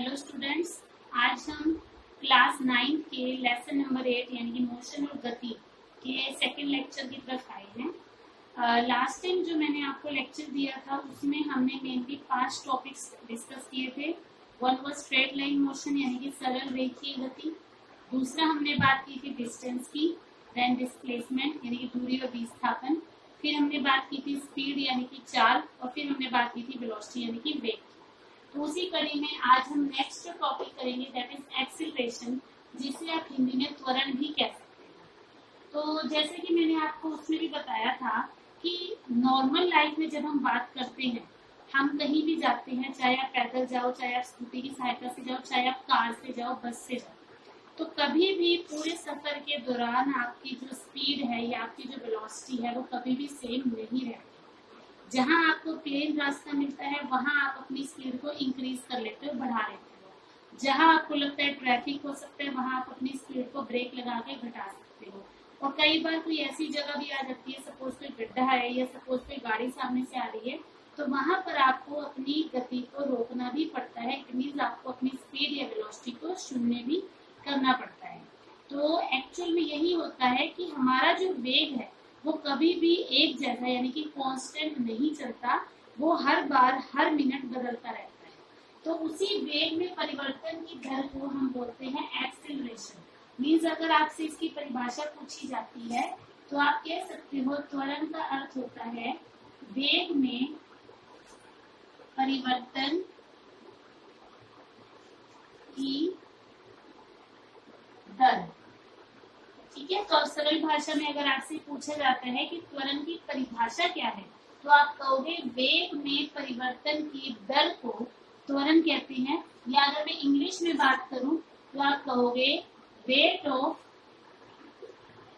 Hello students, आज हम class 9 के लेसन नंबर 8 यानी कि मोशन और गति के सेकंड लेक्चर की तरफ आए हैं। लास्ट टाइम जो मैंने आपको लेक्चर दिया था उसमें हमने मेनली 5 टॉपिक्स डिस्कस किए थे। One was straight line motion यानी कि सरल रेखीय गति। दूसरा हमने बात की थी डिस्टेंस की, देन डिस्प्लेसमेंट यानी कि दूरी और विस्थापन। फिर हमने बात की थी स्पीड यानी कि चाल, और फिर हमने बात की थी वेलोसिटी यानी कि वेग। तो उसी कड़ी में आज हम नेक्स्ट टॉपिक करेंगे, दैट इज एक्सीलरेशन, जिसे आप हिंदी में त्वरण भी कह सकते हैं। तो जैसे कि मैंने आपको उसमें भी बताया था कि नॉर्मल लाइफ में जब हम बात करते हैं, हम कहीं भी जाते हैं, चाहे आप पैदल जाओ, चाहे आप स्कूटी की सहायता से जाओ, चाहे आप कार से जाओ, बस से जाओ, तो कभी भी पूरे सफर के दौरान आपकी जो स्पीड है या आपकी जो वेलोसिटी है वो कभी भी सेम नहीं रहती। जहां आपको प्लेन रास्ता मिलता है वहां आप अपनी स्पीड को इंक्रीज कर लेते हो, बढ़ा लेते हो। जहां आपको लगता है ट्रैफिक हो सकता है वहां आप अपनी स्पीड को ब्रेक लगा के घटा सकते हो। और कई बार कोई ऐसी जगह भी आ जाती है, सपोज कोई गड्ढा है या सपोज कोई गाड़ी सामने से आ रही है, तो वहां पर आपको अपनी गति को रोकना भी पड़ता है। इट मींस आपको अपनी स्पीड या वेलोसिटी को शून्य भी करना पड़ता है। तो एक्चुअल में यही होता है कि हमारा जो वेग है वो कभी भी एक जैसा यानी कि कांस्टेंट नहीं चलता, वो हर बार हर मिनट बदलता रहता है। तो उसी वेग में परिवर्तन की दर को हम बोलते हैं एक्सीलरेशन। मींस अगर आपसे इसकी परिभाषा पूछी जाती है तो आप कह सकते हो त्वरण का अर्थ होता है वेग में परिवर्तन की दर। ठीक है, तो सरल भाषा में अगर आपसे पूछा जाता है कि त्वरण की परिभाषा क्या है, तो आप कहोगे वेग में परिवर्तन की दर को त्वरण कहते हैं। या अगर मैं इंग्लिश में बात करूं तो आप कहोगे rate of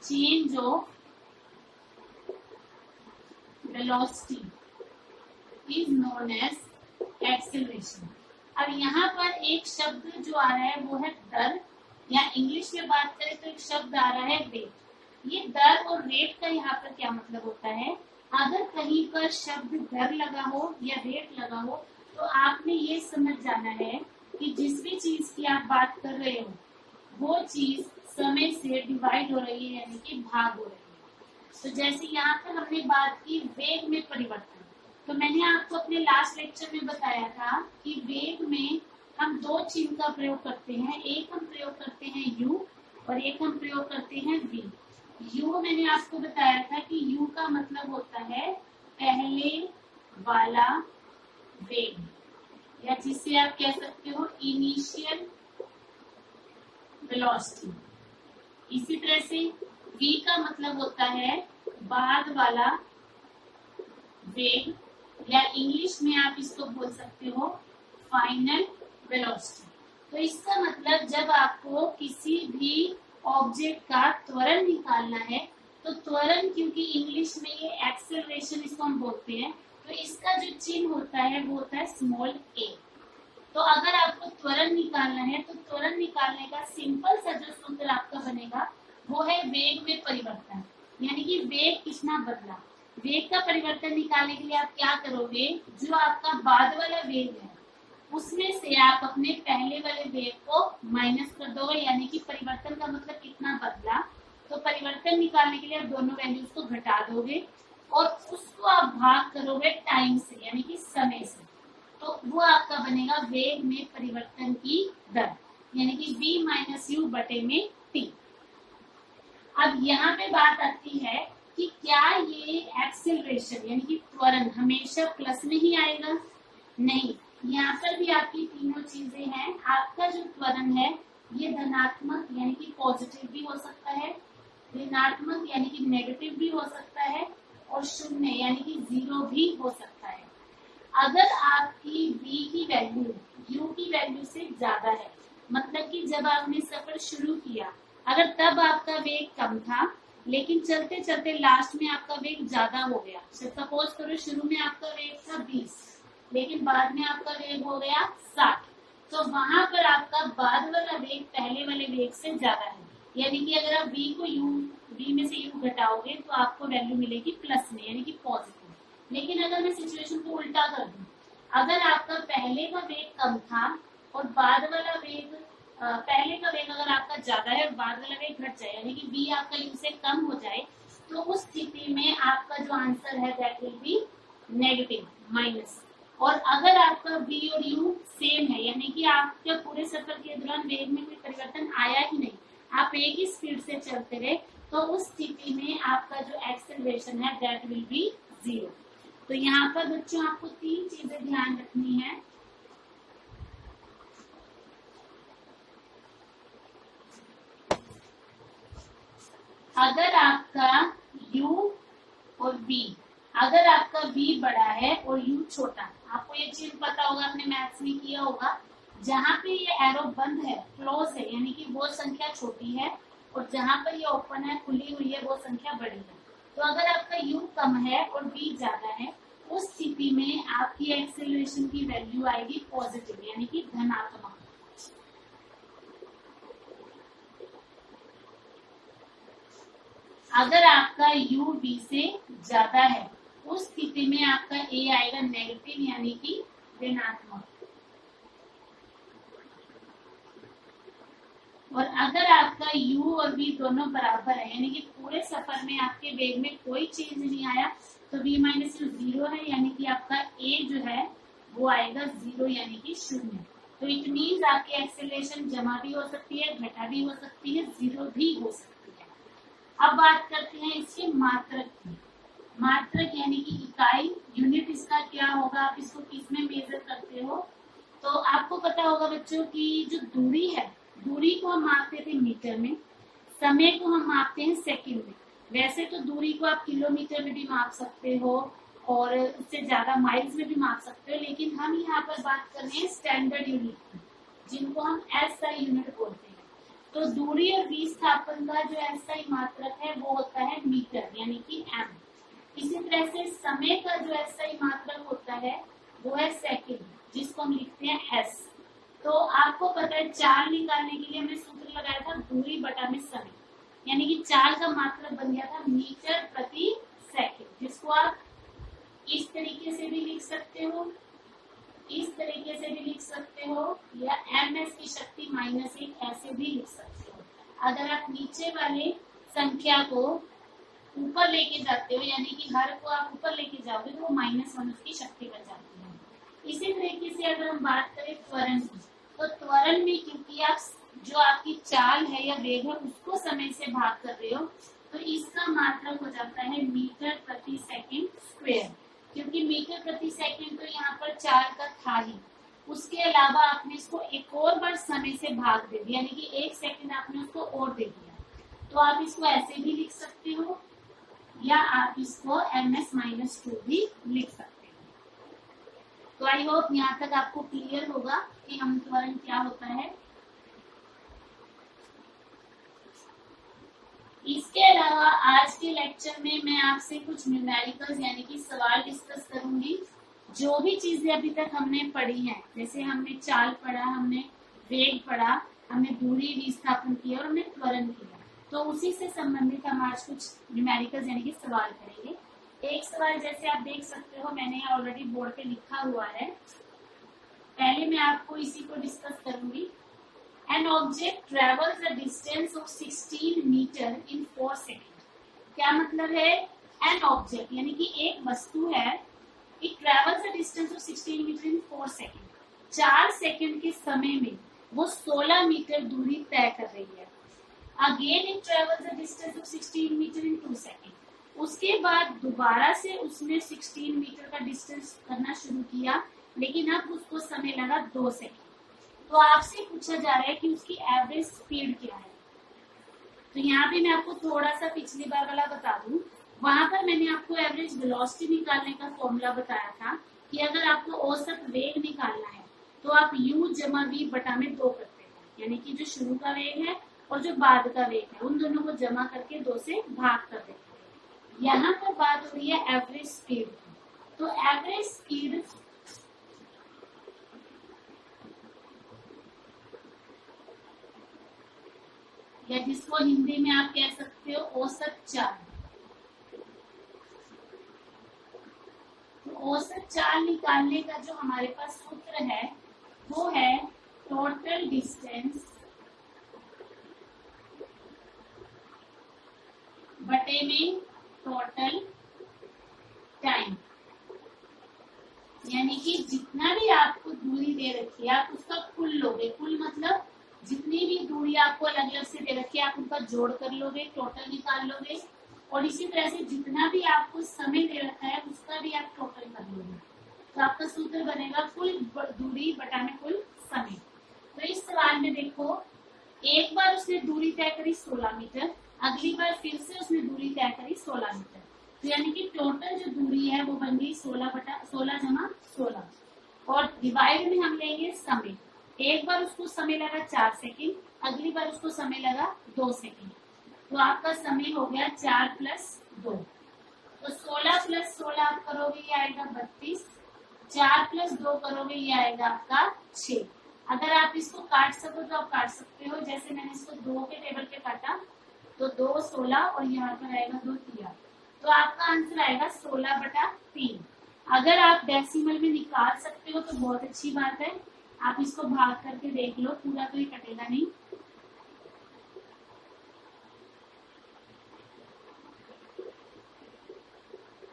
change of velocity is known as acceleration. अब यहाँ पर एक शब्द जो आ रहा है वो है दर, या इंग्लिश में बात करें तो एक शब्द आ रहा है रेट। ये दर और रेट का यहाँ पर क्या मतलब होता है? अगर कहीं पर शब्द दर लगा हो या रेट लगा हो तो आपने ये समझ जाना है कि जिस भी चीज की आप बात कर रहे हो वो चीज समय से डिवाइड हो रही है यानी कि भाग हो रही है। तो जैसे यहाँ पर हमने बात की वेग में परिवर्तन, तो मैंने आपको अपने लास्ट लेक्चर में बताया था कि वेग में हम दो चिन्ह का प्रयोग करते हैं। एक हम प्रयोग करते हैं u और एक हम प्रयोग करते हैं v। u मैंने आपको बताया था कि u का मतलब होता है पहले वाला वेग, या जिसे आप कह सकते हो इनिशियल वेलोसिटी। इसी तरह से v का मतलब होता है बाद वाला वेग, या इंग्लिश में आप इसको बोल सकते हो फाइनल वेलोसिटी। तो इसका मतलब जब आपको किसी भी ऑब्जेक्ट का त्वरण निकालना है, तो त्वरण, क्योंकि इंग्लिश में ये एक्सेलरेशन इसको हम बोलते हैं, तो इसका जो चिन्ह होता है वो होता है स्मॉल a। तो अगर आपको त्वरण निकालना है तो त्वरण निकालने का सिंपल सा जो सूत्र आपका बनेगा वो है वेग में परिवर्तन, यानी कि वेग कितना बदला। वेग का परिवर्तन निकालने के लिए आप क्या करोगे, जो आपका बाद वाला वेग है उसमें से आप अपने पहले वाले वेग को माइनस कर दोगे, यानी कि परिवर्तन का मतलब कितना बदला। तो परिवर्तन निकालने के लिए आप दोनों वैल्यूज को घटा दोगे और उसको आप भाग करोगे टाइम से यानी कि समय से, तो वो आपका बनेगा वेग में परिवर्तन की दर, यानी कि v माइनस यू बटे में t। अब यहाँ पे बात आती है कि क्या ये एक्सेलरेशन यानी कि त्वरण हमेशा प्लस में ही आएगा? नहीं, यहाँ पर भी आपकी तीनों चीजें हैं। आपका जो त्वरण है ये धनात्मक यानी कि पॉजिटिव भी हो सकता है, ऋणात्मक यानी कि नेगेटिव भी हो सकता है, और शून्य यानी कि जीरो भी हो सकता है। अगर आपकी v की वैल्यू u की वैल्यू से ज्यादा है, मतलब कि जब आपने सफर शुरू किया अगर तब आपका वेग कम था, लेकिन चलते चलते लास्ट में आपका वेग ज्यादा हो गया, सपोज करो शुरू में आपका वेग था 20 लेकिन बाद में आपका वेग हो गया 60, तो वहां पर आपका बाद वाला वेग पहले वाले वेग से ज्यादा है। यानी कि अगर आप v में से u घटाओगे तो आपको वैल्यू मिलेगी प्लस में यानी कि पॉजिटिव। लेकिन अगर मैं सिचुएशन को उल्टा कर दूं, अगर आपका पहले का वेग कम था और बाद वाला वेग पहले का वेग अगर आपका ज्यादा है और बाद वाला वेग घट जाए यानी कि v आपका u से कम हो जाए, तो उस स्थिति में आपका जो आंसर है that will be negative minus. और अगर आपका v और u सेम है यानी कि आपके पूरे सफर के दौरान वेग में कोई परिवर्तन आया ही नहीं, आप एक ही स्पीड से चलते रहे, तो उस स्थिति में आपका जो एक्सेलरेशन है दैट विल बी 0। तो यहाँ पर बच्चों आपको 3 चीजें ध्यान रखनी है। अगर आपका u और v, अगर आपका v बड़ा है और u छोटा, आपको ये चीज पता होगा, आपने मैथ्स में किया होगा, जहाँ पे ये एरो बंद है क्लोज है यानी कि वो संख्या छोटी है, और जहाँ पर ये ओपन है खुली हुई है वो संख्या बड़ी है। तो अगर आपका u कम है और v ज्यादा है, उस स्थिति में आपकी एक्सेलरेशन की वैल्यू आएगी पॉजिटिव यानी कि धनात्मक। अगर आपका u v से ज्यादा है, उस स्थिति में आपका a आएगा नेगेटिव यानी कि ऋणात्मक। और अगर आपका u और v दोनों बराबर है यानी कि पूरे सफर में आपके वेग में कोई चेंज नहीं आया, तो v माइनस यू 0 है यानी कि आपका a जो है वो आएगा 0 यानी कि 0। तो इट मीन्स आपकी एक्सेलरेशन जमा भी हो सकती है, घटा भी हो सकती है, 0 भी हो सकती है। अब बात करते हैं इसके मात्रक की। मात्रक यानी कि इकाई, यूनिट इसका क्या होगा, आप इसको किस में मेजर करते हो। तो आपको पता होगा बच्चों की जो दूरी है, दूरी को हम मापते थे मीटर में, समय को हम मापते हैं सेकंड में। वैसे तो दूरी को आप किलोमीटर में भी माप सकते हो और उससे ज्यादा माइल्स में भी माप सकते हो, लेकिन हम यहाँ पर बात कर रहे हैं स्टैंडर्ड यूनिट की, जिनको हम एसआई यूनिट बोलते हैं। तो दूरी और विस्थापन का जो एसआई मात्रक है वो होता है मीटर यानी कि एम। इसी तरह से समय का जो एसआई मात्रक होता है वो है सेकंड, जिसको हम लिखते हैं एस। तो आपको पता है चाल निकालने के लिए हमने सूत्र लगाया था दूरी बटा में समय, यानी कि चाल का मात्रक बन गया था मीटर प्रति सेकंड, जिसको आप इस तरीके से भी लिख सकते हो, इस तरीके से भी लिख सकते हो, या ms की शक्ति -1 ऐसे भी लिख सकते हो। अगर आप नीचे वाले संख्या को ऊपर लेके जाते हो यानी कि हर को आप ऊपर लेके जाओगे तो वो -1 उसकी शक्ति बन जाती है। इसी तरीके से अगर हम बात करें त्वरण की, तो त्वरण में क्योंकि आप जो आपकी चाल है या वेग है उसको समय से भाग कर रहे हो, तो इसका मात्रक हो जाता है मीटर प्रति सेकंड स्क्वायर। क्योंकि मीटर प्रति सेकंड तो यहाँ पर चाल का था ही, उसके अलावा आपने इसको एक और बार समय से भाग दे दिया यानी कि 1 सेकंड आपने उसको और दे दिया, तो आप इसको ऐसे भी लिख सकते हो या आप इसको ms-2 भी लिख सकते हो। तो आई होप यहाँ तक आपको क्लियर होगा कि हम त्वरण क्या होता है। इसके अलावा आज के लेक्चर में मैं आपसे कुछ न्यूमेरिकल्स यानी कि सवाल डिस्कस करूंगी। जो भी चीजें अभी तक हमने पढ़ी हैं, जैसे हमने चाल पढ़ा, हमने वेग पढ़ा, हमने दूरी विस्थापन किया और हमने त्वरण किया, तो उसी से संबंधित हम आज कुछ न्यूमेरिकल्स यानी कि सवाल करेंगे। एक सवाल जैसे आप देख सकते हो मैंने ऑलरेडी बोर्ड पे लिखा हुआ है, पहले मैं आपको इसी को डिस्कस करूंगी। An object travels a distance of 16 meter in 4 seconds। क्या मतलब है? An object यानी कि एक वस्तु है, it travels a distance of 16 meter in 4 seconds। 4 second के समय में वो 16 मीटर दूरी तय कर रही है। Again it travels a distance of 16 meter in 2 seconds। उसके बाद दोबारा से उसने 16 मीटर का डिस्टेंस करना शुरू किया, लेकिन अब उसको समय लगा 2 सेकंड। तो आपसे पूछा जा रहा है कि उसकी एवरेज स्पीड क्या है। तो यहाँ पे मैं आपको थोड़ा सा पिछली बार वाला बता दूं, वहां पर मैंने आपको एवरेज वेलोसिटी निकालने का फॉर्मूला बताया था कि अगर आपको औसत वेग निकालना है तो आप u जमा v बटा में 2 करते हैं, यानी कि जो शुरू का वेग है और जो बाद का वेग है उन दोनों को जमा करके 2 से भाग कर देते हैं। यहाँ पर बात हो रही है एवरेज स्पीड की। तो एवरेज स्पीड या जिसको हिंदी में आप कह सकते हो औसत चाल। तो औसत चाल निकालने का जो हमारे पास सूत्र है वो है टोटल डिस्टेंस बटे में टोटल टाइम, यानी कि जितना भी आपको दूरी दे रखी है आप उसका कुल लोगे। कुल मतलब जितनी भी दूरी आपको अलग अलग से दे रखी है आप उनका जोड़ कर लोगे, टोटल निकाल लोगे। और इसी तरह से जितना भी आपको समय दे रखा है उसका भी आप टोटल कर लोगे। तो आपका सूत्र बनेगा कुल दूरी बटा में कुल समय। तो इस सवाल में देखो, एक बार उसने दूरी तय करी 16 मीटर, अगली बार फिर से उसने दूरी तय करी 16 मीटर। तो यानी कि टोटल जो दूरी है वो बन गई 16 जमा 16। और डिवाइड में हम लेंगे समय। एक बार उसको समय लगा 4 सेकेंड, अगली बार उसको समय लगा 2 सेकेंड। तो आपका समय हो गया 4 + 2। तो 16 + 16 आप करोगे ये आएगा 32, 4 + 2 करोगे ये आएगा आपका 6। अगर आप इसको काट सको तो आप काट सकते हो, जैसे मैंने इसको 2 के टेबल पे काटा तो 2 16 और यहाँ पर आएगा 2 3। तो आपका आंसर आएगा 16/3। अगर आप डेसिमल में निकाल सकते हो तो बहुत अच्छी बात है, आप इसको भाग करके देख लो, पूरा तो ये कटेगा नहीं।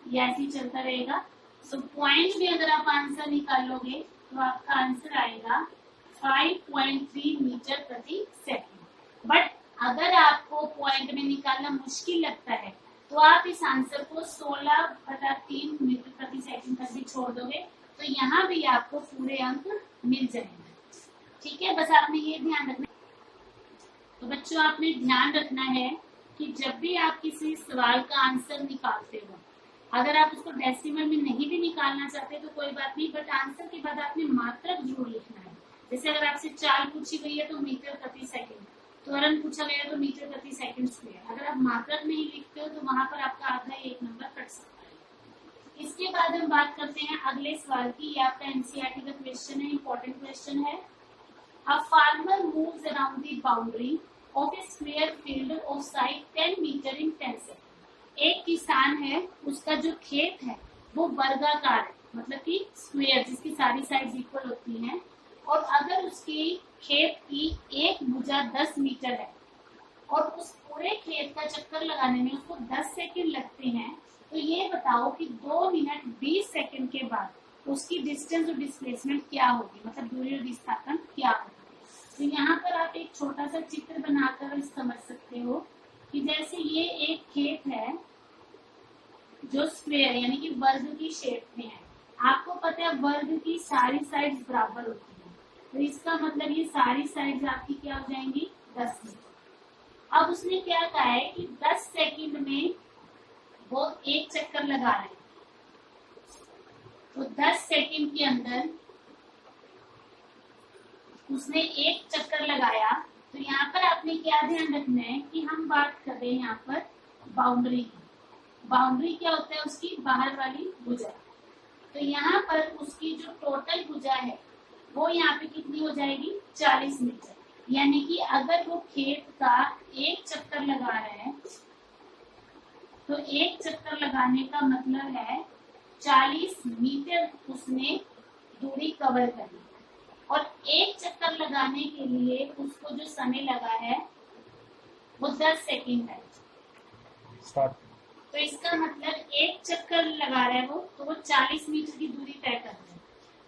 ये ऐसे ही चलता रहेगा। सो पॉइंट में अगर आप आंसर निकालोगे तो आपका आंसर आएगा 5.3 मीटर प्रति सेकंड। बट अगर आपको पॉइंट में निकालना मुश्किल लगता है तो आप इस आंसर को 16/3 मीटर प्रति सेकंड तक भी छोड़ दोगे तो यहाँ भी आपको पूरे अंक मिल जाएंगे। ठीक है, बस आपने ये ध्यान रखना। तो बच्चों आपने ध्यान रखना है कि जब भी आप किसी सवाल का आंसर निकालते हो, अगर आप उसको डेसिमल में नहीं भी निकालना चाहते तो कोई बात नहीं, बट आंसर के बाद आपने मात्रक जरूर लिखना है। जैसे अगर आपसे चाल पूछी गई है तो मीटर प्रति सेकंड, त्वरण पूछा गया तो मीटर प्रति सेकंड स्क्वायर। अगर आप मात्रक नहीं लिखते हो तो वहां पर आपका आधा 1 नंबर कट सकता है। इसके बाद हम बात करते हैं अगले सवाल की। ये आपका एनसीईआरटी का क्वेश्चन है, इंपॉर्टेंट क्वेश्चन है। A farmer moves around the boundary of a square field of side 10 metre in 10 second. एक किसान है, उसका जो खेत है वो वर्गाकार है, मतलब कि स्क्वायर जिसकी सारी साइड्स इक्वल होती हैं। और अगर उसकी खेत की एक भुजा 10 मीटर है और उस पूरे खेत का चक्कर लगाने में उसको 10 सेकंड लगते हैं, तो ये बताओ कि 2 मिनट 20 सेकंड के बाद उसकी डिस्टेंस और डिस्प्लेसमेंट क्या होगी, मतलब दूरी और विस्थापन क्या होगी। तो यहाँ पर आप एक छोटा सा चित्र बनाकर समझ सकते हो कि जैसे ये एक खेत है जो स्क्वायर यानी कि वर्ग की शेप में है। आपको पता है वर्ग की सारी साइड्स बराबर होती है, तो इसका मतलब ये सारी साइड्स आपकी क्या हो जाएंगी 10 मीटर। अब उसने क्या कहा है कि 10 सेकंड में वो एक चक्कर लगा रहे हैं, तो 10 सेकंड के अंदर उसने एक चक्कर लगाया। तो यहाँ पर आपने क्या ध्यान रखना है कि हम बात कर रहे हैं यहाँ पर बाउंड्री की। बाउंड्री क्या होता है, उसकी बाहर वाली भुजा। तो यहाँ पर उसकी जो टोटल भुजा है वो यहाँ पे कितनी हो जाएगी 40 मीटर। यानी कि अगर वो खेत का एक चक्कर लगा रहे हैं तो एक चक्कर लगाने का मतलब है 40 मीटर उसने दूरी कवर करनी। और एक चक्कर लगाने के लिए उसको जो समय लगा है वो 10 सेकंड है। तो इसका मतलब एक चक्कर लगा रहा है वो, तो वो 40 मीटर की दूरी तय कर रहे हैं।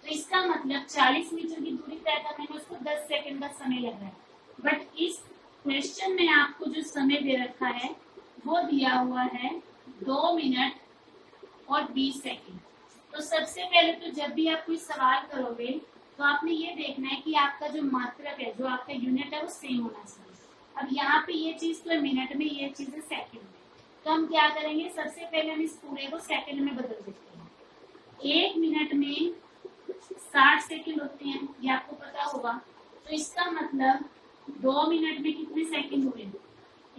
तो इसका मतलब 40 मीटर की दूरी तय करने में उसको 10 सेकंड का समय लग रहा है। बट इस क्वेश्चन में आपको जो समय दे रखा है वो दिया हुआ है 2 मिनट और 20 सेकंड। तो सबसे पहले तो जब भी आप कोई सवाल करोगे तो आपने ये देखना है कि आपका जो मात्रक है, जो आपका यूनिट है वो सेम होना चाहिए। अब यहाँ पे ये चीज तो है मिनट में, ये चीज है सेकंड में। तो हम क्या करेंगे, सबसे पहले हम इस पूरे को सेकंड में बदल देते हैं। 1 मिनट में 60 सेकंड होते हैं, ये आपको पता होगा। तो इसका मतलब 2 मिनट में कितने सेकंड हुए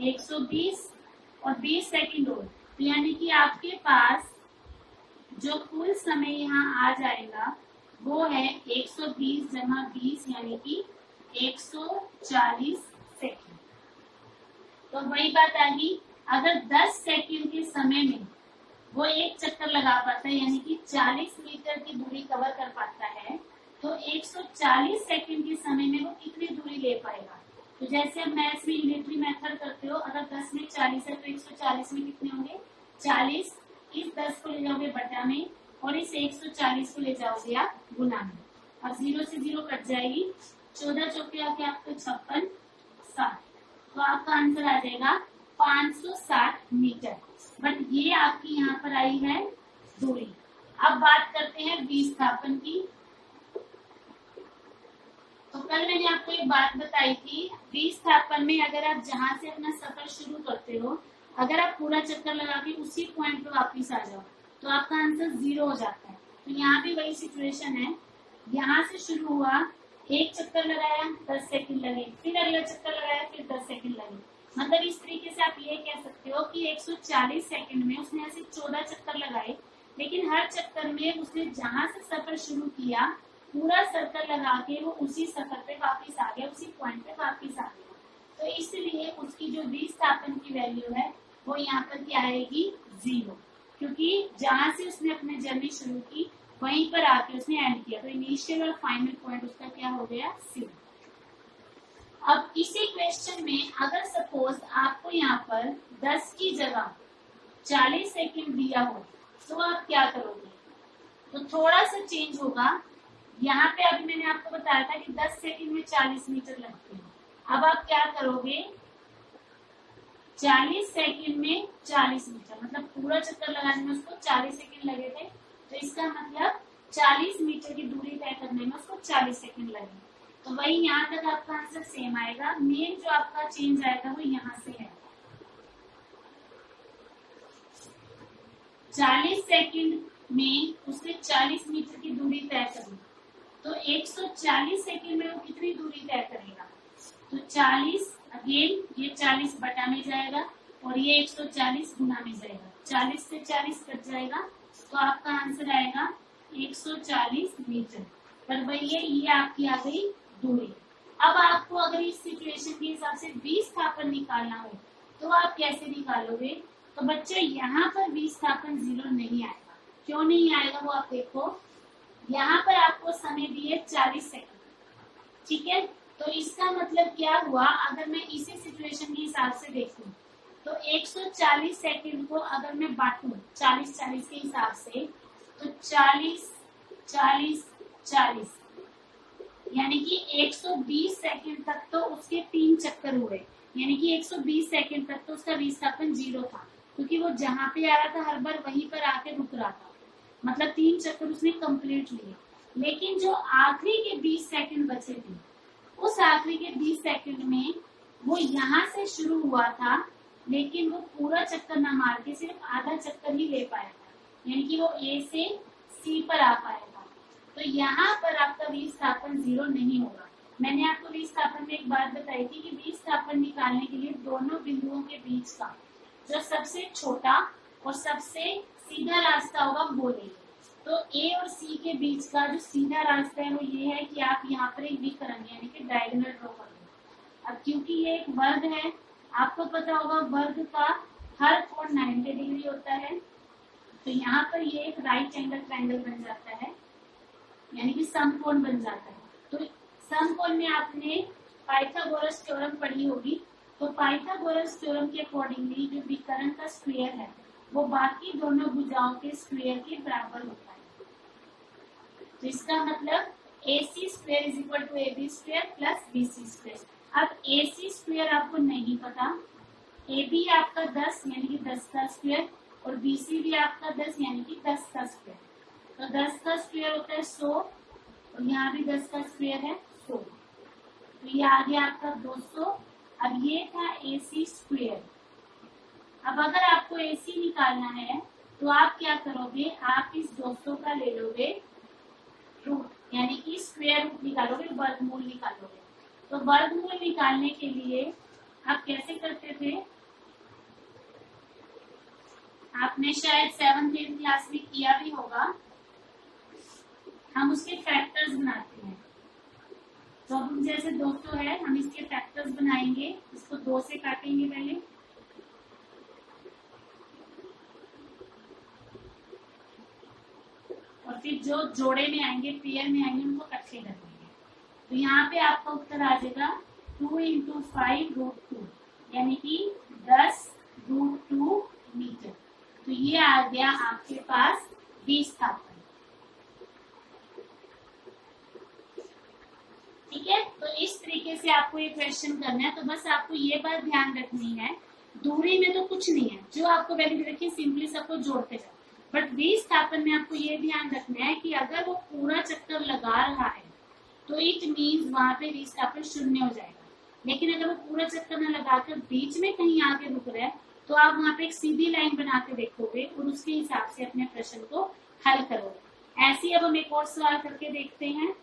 120 और 20 सेकंड हो। तो यानी कि आपके पास जो कुल समय यहाँ आ जाएगा वो है 120 जमा 20 यानी कि 140 सेकंड। तो वही बात आ गई, अगर 10 सेकंड के समय में वो एक चक्कर लगा पाता है यानी कि 40 मीटर की दूरी कवर कर पाता है, तो 140 सेकंड के समय में वो कितनी दूरी ले पाएगा। तो जैसे अब मैथ्स में यूनिटरी मेथड करते हो, अगर 10 में 40 है तो 140 में कितने होंगे 40। इस 10 को ले जाओगे बटा में और इस 140 को ले जाओगे आप गुना में। अब 0 से 0 कट जाएगी, 14 चौके आके आपको 56 60, तो आपका आंसर आ जाएगा 560 मीटर। बट ये आपकी यहाँ पर आई है दूरी। अब बात करते हैं विस्थापन की। तो कल मैंने आपको एक बात बताई थी, विस्थापन में अगर आप जहां से अपना सफर शुरू करते हो, अगर आप पूरा चक्कर लगा के उसी पॉइंट पे वापस आ जाओ तो आपका आंसर 0 हो जाता है। तो यहाँ भी वही सिचुएशन है, यहाँ से शुरू हुआ, एक चक्कर लगाया 10 सेकंड लगे, फिर अगला चक्कर लगाया फिर 10 सेकंड लगे। मतलब इस तरीके से आप ये कह सकते हो कि 140 सेकंड में उसने ऐसे 14 चक्कर लगाए, लेकिन हर चक्कर में उसने जहां से सफर शुरू किया पूरा सर्कल लगा के वो उसी सफर पे वापस आ गया, उसी पॉइंट पे वापस आ गया। तो इसलिए उसकी जो विस्थापन की वैल्यू है वो यहाँ पर क्या आएगी 0, क्योंकि जहां से उसने अपनी जर्नी शुरू की वहीं पर आके उसने एंड किया। तो इनिशियल और फाइनल पॉइंट उसका क्या हो गया 0। अब इसी क्वेश्चन में अगर सपोज आपको यहाँ पर 10 की जगह 40 सेकंड दिया हो तो आप क्या करोगे। तो थोड़ा सा चेंज होगा। यहाँ पे अभी मैंने आपको बताया था कि 10 सेकंड में 40 मीटर लगते हैं। अब आप क्या करोगे, 40 सेकंड में 40 मीटर, मतलब पूरा चक्कर लगाने में उसको 40 सेकंड लगे थे, तो इसका मतलब 40 मीटर की दूरी तय करने में उसको 40 सेकंड लगे। तो वही यहाँ तक आपका आंसर सेम आएगा। मेन जो आपका चेंज आएगा वो यहाँ से है। 40 सेकंड में उसने 40 मीटर की दूरी तय करी, तो 140 सेकंड में वो कितनी दूरी तय करेगा। तो 40 अगेन ये 40 बटा में जाएगा और ये 140 गुना में जाएगा, 40 से 40 कट जाएगा, तो आपका आंसर आएगा 140 मीटर। पर वही है, ये आपकी आ गई दूरी। अब आपको अगर इस सिचुएशन के हिसाब से विस्थापन निकालना हो तो आप कैसे निकालोगे। तो बच्चे यहाँ पर विस्थापन 0 नहीं आएगा। क्यों नहीं आएगा वो आप देखो, यहाँ पर आपको समय दिए 40 सेकंड, ठीक है। तो इसका मतलब क्या हुआ, अगर मैं इसी सिचुएशन के हिसाब से देखूं तो 140 सेकंड को अगर मैं बांटूं 40-40 के हिसाब से, तो 40-40-40 यानी कि 120 सेकंड तक तो उसके 3 चक्कर हुए, यानी कि 120 सेकंड तक तो उसका विस्थापन 0 था, क्योंकि वो जहां पे आ रहा था हर बार वहीं पर आके रुक रहा था, मतलब 3 चक्कर उसने कंप्लीट लिए। लेकिन जो आखिरी के 20 सेकंड बचे थे, उस आखिरी के 20 सेकंड में वो यहाँ से शुरू हुआ था, लेकिन वो पूरा चक्कर ना मार के सिर्फ आधा चक्कर ही ले पाया था, यानी कि वो ए से सी पर आ पाया था। तो यहाँ पर आपका विस्थापन 0 नहीं होगा। मैंने आपको विस्थापन में एक बात बताई थी कि विस्थापन निकालने के लिए दोनों बिंदुओं के बीच का जो सबसे छोटा और सबसे सीधा रास्ता होगा वो लेंगे। तो ए और सी के बीच का जो सीधा रास्ता है वो ये है कि आप यहाँ पर एक विकर्ण यानी कि डायगोनल ड्रॉ कर दो। अब क्योंकि ये एक वर्ग है, आपको पता होगा वर्ग का हर कोण 90 डिग्री होता है, तो यहाँ पर ये एक राइट एंगल ट्रायंगल बन जाता है, यानी कि समकोण बन जाता है। तो समकोण में आपने पाइथागोरस थ्योरम पढ़ी होगी, तो पाइथागोरस थ्योरम के अकॉर्डिंगली जो विकर्ण का स्क्वायर है वो बाकी दोनों भुजाओं के स्क्वायर के बराबर होता है। तो इसका मतलब AC square is equal to AB square plus BC square. अब AC स्क्वायर आपको नहीं पता, AB आपका 10 यानी कि 10 का स्क्वायर और BC भी आपका 10 यानी कि 10 का स्क्वायर। तो 10 का स्क्वायर होता है 100 और यहाँ भी 10 का स्क्वायर है 100, तो ये आ गया आपका 200। अब ये था AC स्क्वायर। अब अगर आपको AC निकालना है तो आप क्या करोगे, आप इस 200 का ले लोगे रूट, यानी कि स्क्वायर रूट निकालोगे, वर्गमूल निकालोगे। तो वर्गमूल निकालने के लिए आप कैसे करते थे, आपने शायद 7th क्लास में किया भी होगा, हम उसके फैक्टर्स बनाते हैं। तो अब जैसे 200 है, हम इसके फैक्टर्स बनाएंगे, इसको 2 से काटेंगे पहले, और फिर जो जोड़े में आएंगे, पेयर में आएंगे, उनको इकट्ठे कर देंगे। तो यहाँ पे आपका उत्तर आ जाएगा 2 × 5√2 यानी कि 10√2 मीटर। तो ये आ गया आपके पास विस्थापन। ठीक है, तो इस तरीके से आपको ये क्वेश्चन करना है। तो बस आपको ये बात ध्यान रखनी है, दूरी में तो कुछ नहीं है, जो आपको वैल्यू दे रखी है सिंपली सबको जोड़ते जाओ। बट विस्थापन में आपको ये ध्यान रखना है कि अगर वो पूरा चक्कर लगा रहा है तो इट मीन्स वहां पे विस्थापन 0 हो जाएगा। लेकिन अगर वो पूरा चक्कर न लगाकर बीच में कहीं आगे रुक रहा है तो आप वहां पे एक सीधी लाइन बना के देखोगे और उसके हिसाब से अपने प्रश्न को हल करोगे। ऐसे ही अब हम एक और सवाल करके देखते हैं।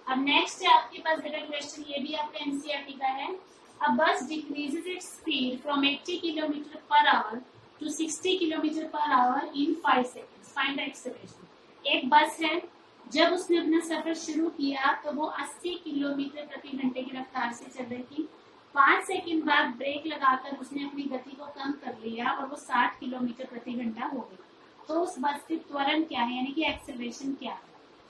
अब नेक्स्ट है आपके पास बेटा क्वेश्चन, ये भी आपका एनसीईआरटी का है। A bus decreases its speed from 80 km/h to 60 km/h in 5 seconds. Find the acceleration. एक बस है, जब उसने अपना सफर शुरू किया तो वो 80 किलोमीटर प्रति घंटे की रफ्तार से चल रही थी। 5 सेकंड बाद ब्रेक लगाकर उसने अपनी गति को कम कर लिया और वो 60 किलोमीटर प्रति घंटा हो गई। तो उस बस की त्वरण क्या है, यानी कि एक्सेलरेशन क्या है।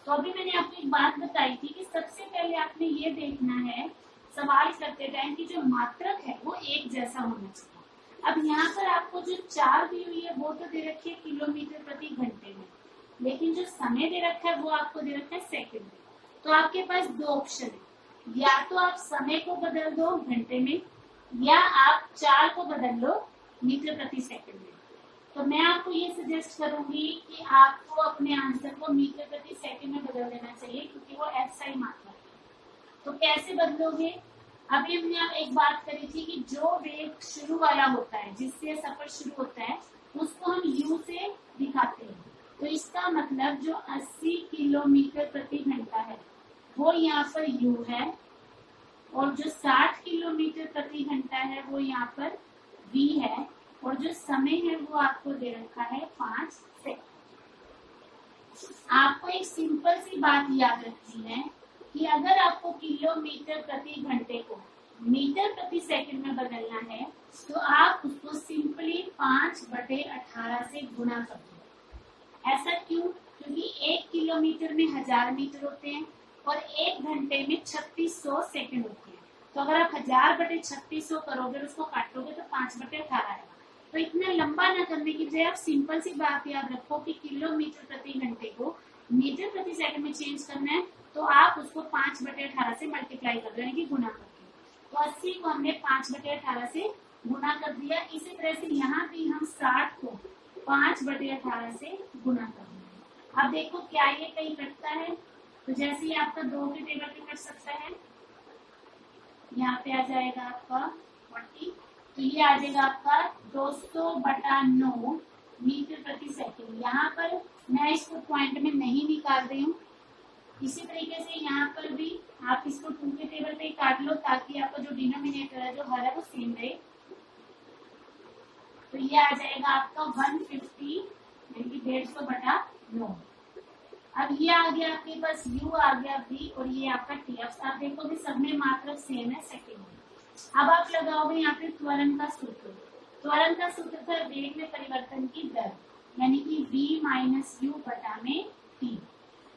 तो अभी मैंने आपको एक बात बताई थी कि सबसे पहले आपने ये देखना है सवाल करते टाइम कि जो मात्रक है वो एक जैसा होना चाहिए। अब यहाँ पर आपको जो 4 दी हुई है वो तो दे रखी है किलोमीटर प्रति घंटे में, लेकिन जो समय दे रखा है वो आपको दे रखा है सेकंड में। तो आपके पास 2 ऑप्शन है, या तो आप समय को बदल दो घंटे में या आप 4 को बदल लो मीटर प्रति सेकंड में। तो मैं आपको ये सजेस्ट करूंगी कि आपको अपने आंसर को मीटर प्रति सेकंड में बदल देना चाहिए, क्योंकि वो एसआई मात्रा है। तो कैसे बदलोगे? अभी हमने एक बात करी थी कि जो वेग शुरू वाला होता है, जिससे सफर शुरू होता है, उसको हम यू से दिखाते हैं। तो इसका मतलब जो 80 किलोमीटर प्रति घंटा है वो यहाँ पर यू है, और जो 60 किलोमीटर प्रति घंटा है वो यहाँ पर वी है, और जो समय है वो आपको दे रखा है 5 सेकंड। आपको एक सिंपल सी बात याद रखनी है कि अगर आपको किलोमीटर प्रति घंटे को मीटर प्रति सेकंड में बदलना है तो आप उसको सिंपली 5/18 से गुणा कर दो। ऐसा क्यों? क्योंकि 1 किलोमीटर में 1000 मीटर होते हैं और 1 घंटे में 3600 सेकंड होते हैं। तो अगर आप 1000/3600 करोगे, उसको काटोगे तो 5/18 आएगा। तो इतना लंबा ना करने की बजाय आप सिंपल सी बात याद रखो कि किलोमीटर प्रति घंटे को मीटर प्रति सेकंड में चेंज करना है, तो आप उसको 5/18 से मल्टीप्लाई कर रहे हैं कि गुणा करके। तो 80 को हमने 5/18 से गुणा कर दिया। इसी तरह से यहाँ भी हम 60 को 5/18 से गुणा कर देंगे। अब देखो क्या ये कहीं कटता है? तो जैसे ही आपका 2 के टेबल पे कट सकता है, यहाँ पे आ जाएगा आपका 40, तो ये आ जाएगा आपका 200/9 मीटर प्रति सेकंड। यहाँ पर मैं इसको पॉइंट में नहीं निकाल रही हूँ। इसी तरीके से यहाँ पर भी आप इसको 2 के टेबल पे काट लो, ताकि आपका जो डिनोमिनेटर है, जो हर है, वो सेम रहे। तो ये आ जाएगा आपका 150 यानी कि 150/9। अब ये आ गया आपके पास u आ गया v, और ये आपका t। अब आप देखोगे सब में मात्रक सेम है सेकंड में। अब आप लगाओगे यहाँ पे त्वरण का सूत्र। त्वरण का सूत्र था वेग में परिवर्तन की दर, यानी कि v - u/t।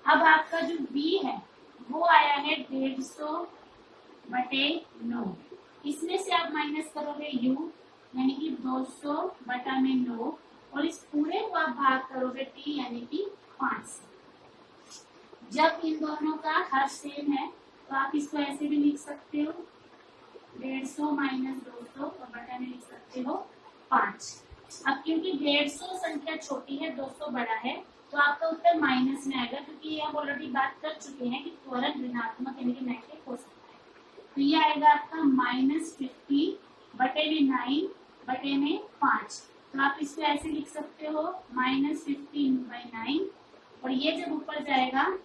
अब आपका जो v है वो आया है 150/9। इसमें से आप माइनस करोगे u, यानी कि 200/9, और इस पूरे को आप भाग करोगे t, यानी कि 5। जब इन दोनों का हर सेम है तो आप इसको ऐसे भी लिख सकते हो 150 - 200, और बटा में लिख सकते हो 5। अब क्योंकि 150 संख्या छोटी है, 200 बड़ा है, तो आपका उत्तर माइनस में आएगा, क्योंकि हम ऑलरेडी बात कर चुके हैं कि त्वरण ऋणात्मक यानी कि नेगेटिव हो सकता है। तो ये आएगा आपका -50/9/5। तो आप इसको ऐसे लिख सकते हो -15/9, और ये जब ऊपर जाएगा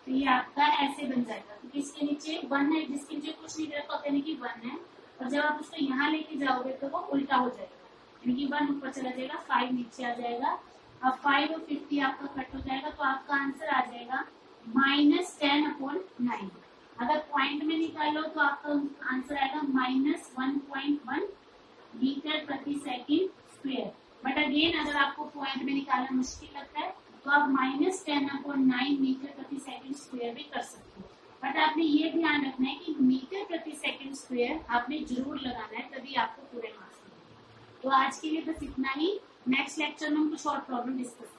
तो ये आपका ऐसे बन जाएगा, क्योंकि इसके नीचे 1 है, जिसके नीचे कुछ नहीं रखा यानी कि 1 है, और जब आप उसको यहाँ लेके जाओगे तो वो उल्टा हो जाएगा, यानी कि 1 ऊपर चला जाएगा, 5 नीचे आ जाएगा। अब 5 और 50 आपका कट हो जाएगा, तो आपका आंसर आ जाएगा -10/9। अगर पॉइंट में निकालो तो आपका आंसर आएगा -1.1 मीटर प्रति सेकंड स्क्वेयर। बट अगेन अगर आपको पॉइंट में निकालना मुश्किल लगता है तो आप -10/9 मीटर प्रति सेकंड स्क्वेयर भी कर सकते हो। बट आपने ये ध्यान रखना है कि मीटर प्रति सेकंड स्क्वेयर आपने जरूर लगाना है, तभी आपको पूरे मार्क्स मिलेंगे। तो आज के लिए बस इतना ही। नेक्स्ट लेक्चर में हम कुछ और प्रॉब्लम डिस्कस